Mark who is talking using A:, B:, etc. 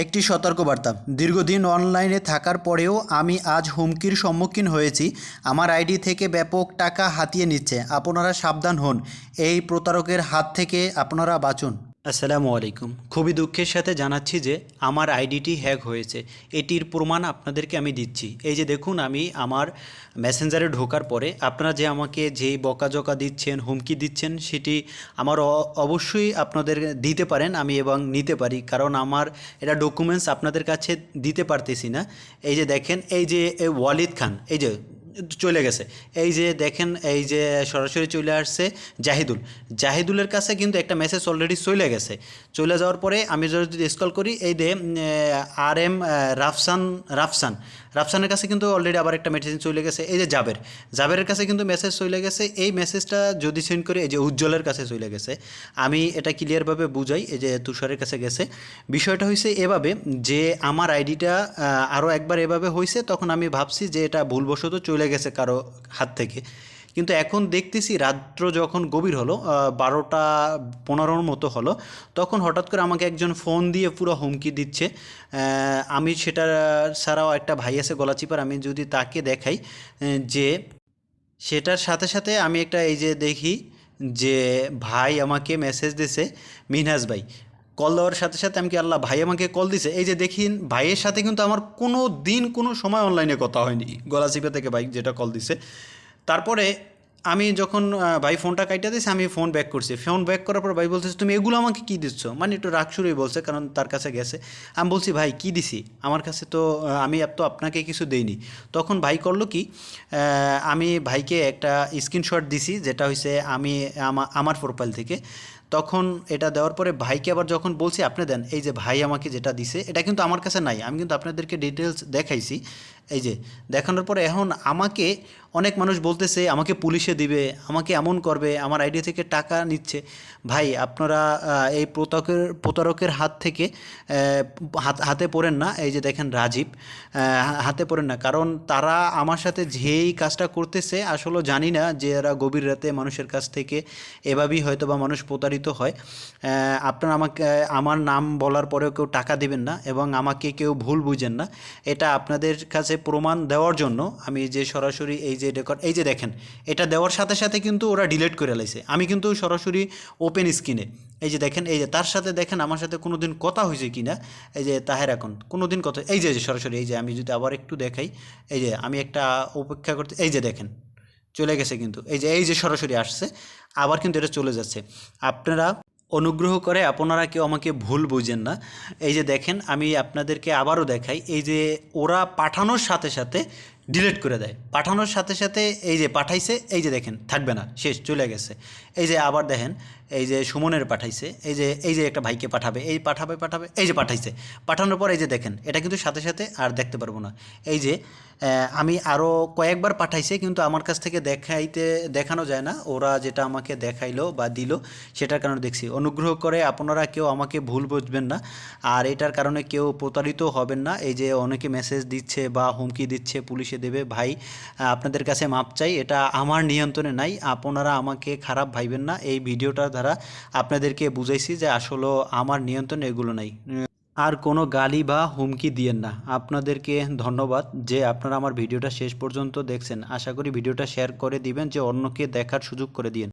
A: একটি সতর্কবার্তা। দীর্ঘদিন অনলাইনে থাকার পরেও আমি আজ হুমকির সম্মুখীন হয়েছি। আমার আইডি থেকে ব্যাপক টাকা হাতিয়ে নিচ্ছে। আপনারা সাবধান হন। এই প্রতারকের হাত থেকে আপনারা বাঁচুন। আসসালামু আলাইকুম। খুবই দুঃখের সাথে জানাচ্ছি যে আমার আইডিটি হ্যাক হয়েছে। এটির প্রমাণ আপনাদেরকে আমি দিচ্ছি। এই যে দেখুন, আমি আমার মেসেঞ্জারে ঢোকার পরে আপনারা যে আমাকে যেই বকাঝকা দিচ্ছেন, হুমকি দিচ্ছেন, সেটি আমার অবশ্যই আপনাদের দিতে পারেন আমি এবং নিতে পারি, কারণ আমার এটা ডকুমেন্টস আপনাদের কাছে দিতে পারতেছি না। এই যে দেখেন, এই যে ওয়ালিদ খান, এই যে চলে গেছে। এই যে দেখেন, এই যে সরাসরি চলে আসছে জাহিদুলের কাছে কিন্তু একটা মেসেজ অলরেডি চলে গেছে। চলে যাওয়ার পরে আমি যদি স্ক্রল করি, এই যে RM রাফসানের কাছে কিন্তু অলরেডি আবার একটা মেসেজ চলে গেছে। এই যে জাবেরের কাছে কিন্তু মেসেজ চলে গেছে। এই মেসেজটা যদি সেন্ড করি, এই যে উজ্জ্বলের কাছে চলে গেছে। আমি এটা ক্লিয়ারভাবে বুঝাই। এই যে তুষারের কাছে গেছে। বিষয়টা হয়েছে এভাবে যে আমার আইডিটা আরও একবার এভাবে হয়েছে, তখন আমি ভাবছি যে এটা ভুলবশত চলে গেছে কারো হাত থেকে। কিন্তু এখন দেখতেছি রাত্র যখন গভীর হলো, 12টা 15 মতো হলো, তখন হঠাৎ করে আমাকে একজন ফোন দিয়ে পুরো হুমকি দিচ্ছে। আমি সেটা ছাড়াও একটা ভাই আছে গলাচিপার, আমি যদি তাকে দেখাই, যে সেটার সাথে সাথে আমি একটা এই যে দেখি যে ভাই আমাকে মেসেজ দিছে, মিনহাজ ভাই। কল দেওয়ার সাথে সাথে আমি কি আল্লাহ, ভাই আমাকে কল দিছে। এই যে দেখিন, ভাইয়ের সাথে কিন্তু আমার কোনো দিন কোনো সময় অনলাইনে কথা হয়নি। গলাচিপা থেকে ভাই যেটা কল দিছে। তারপরে আমি যখন ভাই ফোনটা কাইটা দিয়েছে, আমি ফোন ব্যাক করছি। ফোন ব্যাক করার পর ভাই বলতেছে, তুমি এগুলো আমাকে কী দিচ্ছ? মানে একটু রাগসুরেই বলছে, কারণ তার কাছে গেছে। আমি বলছি, ভাই কী দিছি? আমার কাছে তো আমি তো আপনাকে কিছু দেইনি। তখন ভাই করলো কি, আমি ভাইকে একটা স্ক্রিনশট দিছি, যেটা হয়েছে আমি আমার প্রোফাইল থেকে। তখন এটা দেওয়ার পরে ভাইকে আবার যখন বলছি আপনি দেন, এই যে ভাই আমাকে যেটা দিছে এটা কিন্তু আমার কাছে নাই। আমি কিন্তু আপনাদেরকে ডিটেলস দেখাইছি। এই যে দেখানোর পরে এখন আমাকে অনেক মানুষ বলতেছে আমাকে পুলিশে দিবে, আমাকে এমন করবে, আমার আইডি থেকে টাকা নিচ্ছে। ভাই আপনারা এই প্রতারকের হাত থেকে হাতে পড়েন না। এই যে দেখেন রাজীব, হাতে পড়েন না, কারণ তারা আমার সাথে যেই কাজটা করতেছে, আসলে জানি না যে এরা গভীর রাতে মানুষের কাছ থেকে এভাবেই হয়তো বা মানুষ প্রতারিত হয়। আপনারা আমাকে আমার নাম বলার পরেও কেউ টাকা দিবেন না এবং আমাকে কেউ ভুল বুঝেন না। এটা আপনাদের কাছে প্রমাণ দেওয়ার জন্য আমি যে সরাসরি এই যে রেকর্ড, এই যে দেখেন, এটা দেওয়ার সাথে সাথে কিন্তু ওরা ডিলিট করে লাইছে। আমি কিন্তু সরাসরি ওপেন স্ক্রিনে, এই যে দেখেন, এই যে তার সাথে দেখেন আমার সাথে কোনো দিন কথা হয়েছে কি না। এই যে তাহের এখন কোনো দিন কথা, এই যে সরাসরি, এই যে আমি যদি আবার একটু দেখাই, এই যে আমি একটা অপেক্ষা করতে, এই যে দেখেন চলে গেছে কিন্তু, এই যে সরাসরি আসছে, আবার কিন্তু এটা চলে যাচ্ছে। আপনারা অনুগ্রহ করে আপনারা কেউ আমাকে ভুল বুঝেন না। এই যে দেখেন, আমি আপনাদেরকে আবারও দেখাই, এই যে ওরা পাঠানোর সাথে সাথে ডিলিট করে দেয়, পাঠানোর সাথে সাথে এই যে পাঠাইছে, এই যে দেখেন থাকবে না, শেষ, চলে গেছে। এই যে আবার দেখেন, এই যে সুমনের পাঠাইছে, এই যে একটা ভাইকে পাঠাবে, এই পাঠাবে, এই যে পাঠাইছে। পাঠানোর পর এই যে দেখেন, এটা কিন্তু সাথে সাথে আর দেখতে পারবো না। এই যে আমি আরও কয়েকবার পাঠাইছে, কিন্তু আমার কাছ থেকে দেখানো যায় না। ওরা যেটা আমাকে দেখাইলো বা দিল, সেটার কারণে দেখছি। অনুগ্রহ করে আপনারা কেউ আমাকে ভুল বুঝবেন না, আর এটার কারণে কেউ প্রতারিত হবেন না। এই যে অনেকে মেসেজ দিচ্ছে বা হুমকি দিচ্ছে পুলিশে দেবে, ভাই আপনাদের কাছে মাপ চাই, এটা আমার নিয়ন্ত্রণে নাই। আপনারা আমাকে খারাপ ভাইবেন না। এই ভিডিওটার দ্বারা আপনাদেরকে বুঝাইছি যে আসলে আমার নিয়ন্ত্রণে এগুলো নাই। আর কোনো গালি বা হুমকি দিয়েন না। আপনাদেরকে ধন্যবাদ যে আপনারা আমার ভিডিওটা শেষ পর্যন্ত দেখছেন। আশা করি ভিডিওটা শেয়ার করে দিবেন, যে অন্যকে দেখার সুযোগ করে দিয়েন।